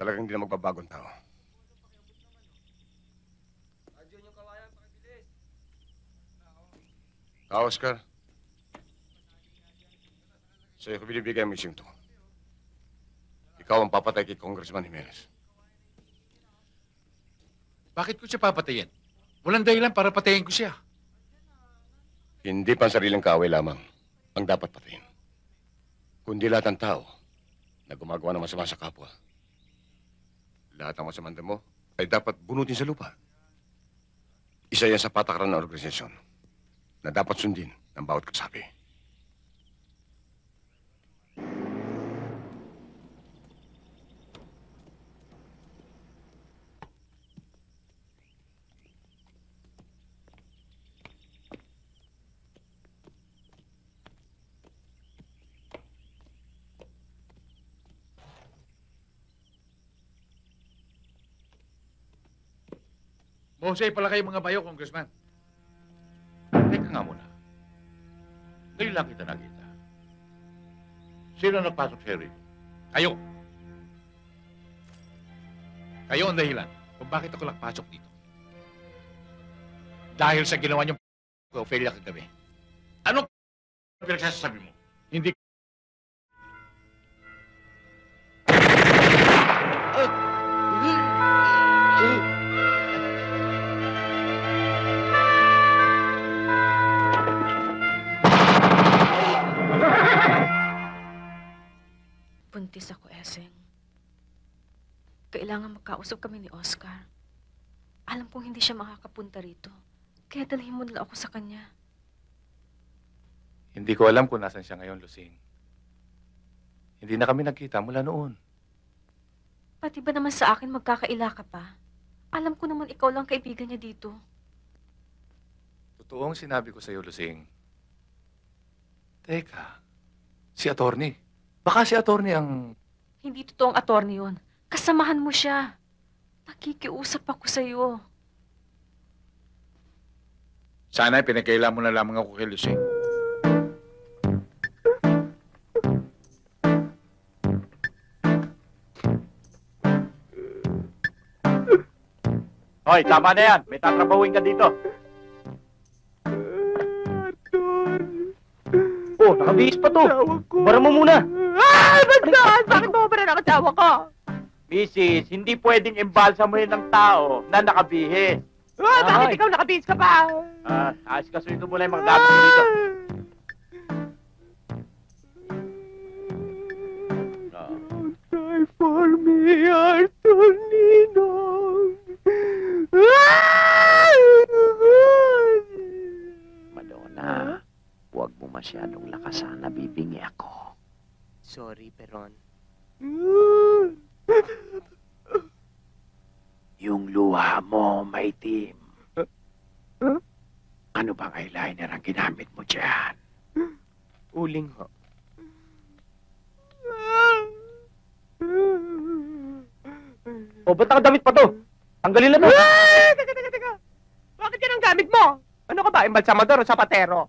Talagang hindi na magbabagong tao. Oscar. Sa'yo ko binibigay ang mission to. Ikaw ang papatay kay Congressman Jimenez. Bakit ko siya papatayin? Walang dahilan para patayin ko siya. Hindi pa ang sariling kaaway lamang ang dapat patayin. Kundi lahat ng tao na gumagawa ng masama sa kapwa. Lahat ng masamang damo ay dapat bunutin sa lupa. Isa yan sa patakaran ng organisasyon na dapat sundin ng bawat kasapi. Mahusay pala kayo mga bayo, Congressman. Teka nga muna. Ngayon lang kita nakita. Sino nagpasok sa rito? Kayo. Kayo ang dahilan kung bakit ako nakpasok dito. Dahil sa ginawa niyong Ophelia kagabi. Anong pinagsasabi mo? Hindi. Buntis ako, Eseng. Kailangan magkausap kami ni Oscar. Alam kong hindi siya makakapunta rito. Kaya dalhin mo nila ako sa kanya. Hindi ko alam kung nasan siya ngayon, Lucing. Hindi na kami nagkita mula noon. Pati ba naman sa akin magkakaila ka pa? Alam ko naman ikaw lang kaibigan niya dito. Totoong sinabi ko sa iyo, Lucing. Teka, si attorney. Baka si attorney ang... Hindi totoong attorney yun. Kasamahan mo siya. Nakikiusap ako sa iyo. Sana pinagkailan mo na lamang ako kay Lucing. Hoy, tama na yan. May tatrabahuin ka dito. Oh, nakabihis pa to. Bara mo muna. Bagdaan! Bakit mo ba na nakasawa ko? Mrs., hindi pwedeng embalsamuhin ng tao na nakabihis. Bakit ikaw nakabihis ka pa? Ayos ka, suyo muna yung mga gamit mo dito. Die for me, Artonino. Madonna, huwag mo masyadong lakasan, nabibingi ako. Sorry, Peron. Yung luha mo, maitim. Ano bang eyeliner ang ginamit mo dyan? Uling ho. O, ba't nakadamit pa to? Tanggalin na to. Teka. Bakit yan ang gamit mo? Ano ka ba, embalsamador o sapatero?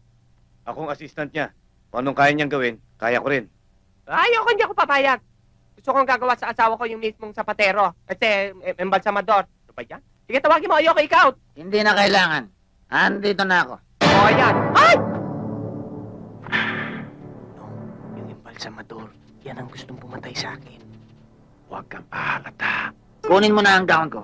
Akong assistant niya. Kung anong kaya niyang gawin, kaya ko rin. Ayoko, hindi ako papayag. Gusto kong gagawa sa asawa ko yung mismong sapatero. Kasi embalsamador. Ano ba yan? Sige, tawagin mo. Ayoko, ikaw. Hindi na kailangan. Andito na ako. O, yan. Ay! Yung embalsamador, yan ang gustong pumatay sa akin. Huwag kang pahalata. Kunin mo na ang gown ko.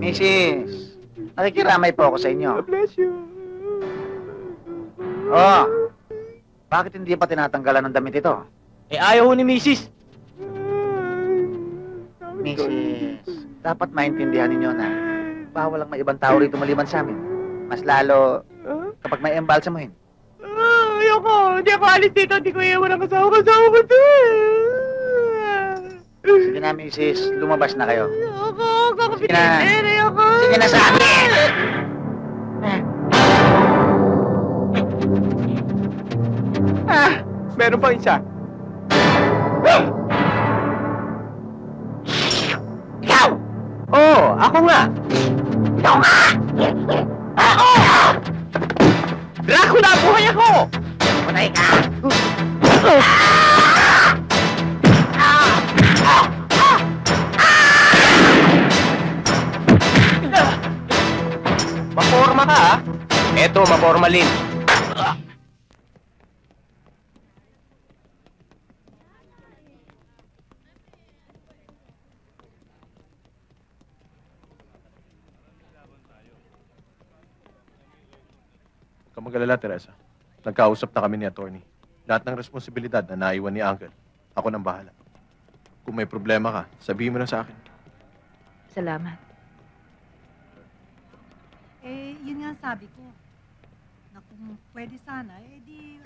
Mrs., nakikiramay po ako sa inyo. Bless you. Oh, bakit hindi pa tinatanggalan ng damit ito? Eh, ayaw ho ni Mrs. Mrs., dapat maintindihan ninyo na bawal ang may ibang tao rito maliban sa amin. Mas lalo kapag may embalsamuhin. Ayoko. Hindi ako alis dito. Hindi ko iiwan ang kasama ko to. Sige na, Mrs., lumabas na kayo. Ayoko. Sige na. Ayoko. Sige na sa akin! Meron pa isa. Ikaw! Oo, ako nga. Ikaw nga! Dracula, buhay Patay ako! Patay ka! Maporma ka, ha? Eto, mapormalin. Huwag kang mag-alala, Teresa. Nagkausap na kami ni attorney. Lahat ng responsibilidad na naiwan ni Uncle, ako nang bahala. Kung may problema ka, sabihin mo na sa akin. Salamat. Eh, yun nga sabi ko. Na kung pwede sana, eh di...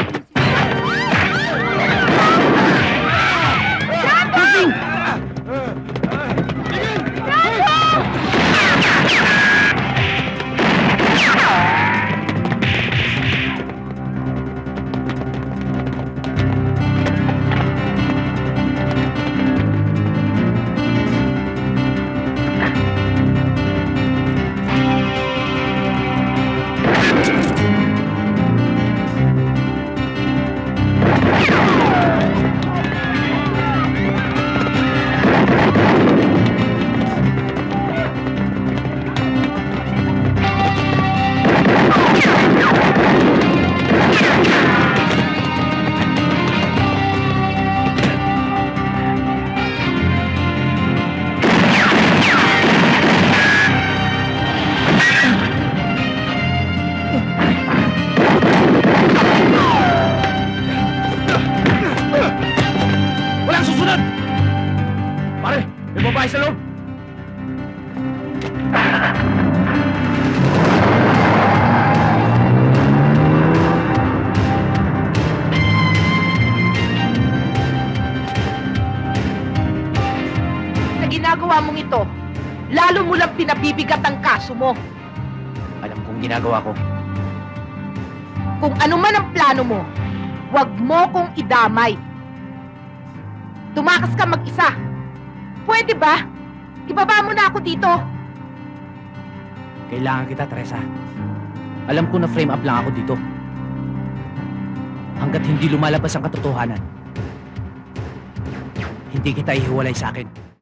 Walang susunod! Pare, may babae sa loob! Sa ginagawa mong ito, lalo mo lang pinabibigat ang kaso mo. Alam kong ginagawa ko. Kung ano man ang plano mo, huwag mo kong idamay. Tumakas ka mag-isa. Pwede ba? Ibaba mo na ako dito. Kailangan kita, Teresa. Alam ko na frame up lang ako dito. Hanggat hindi lumalabas ang katotohanan, hindi kita ihiwalay sa akin.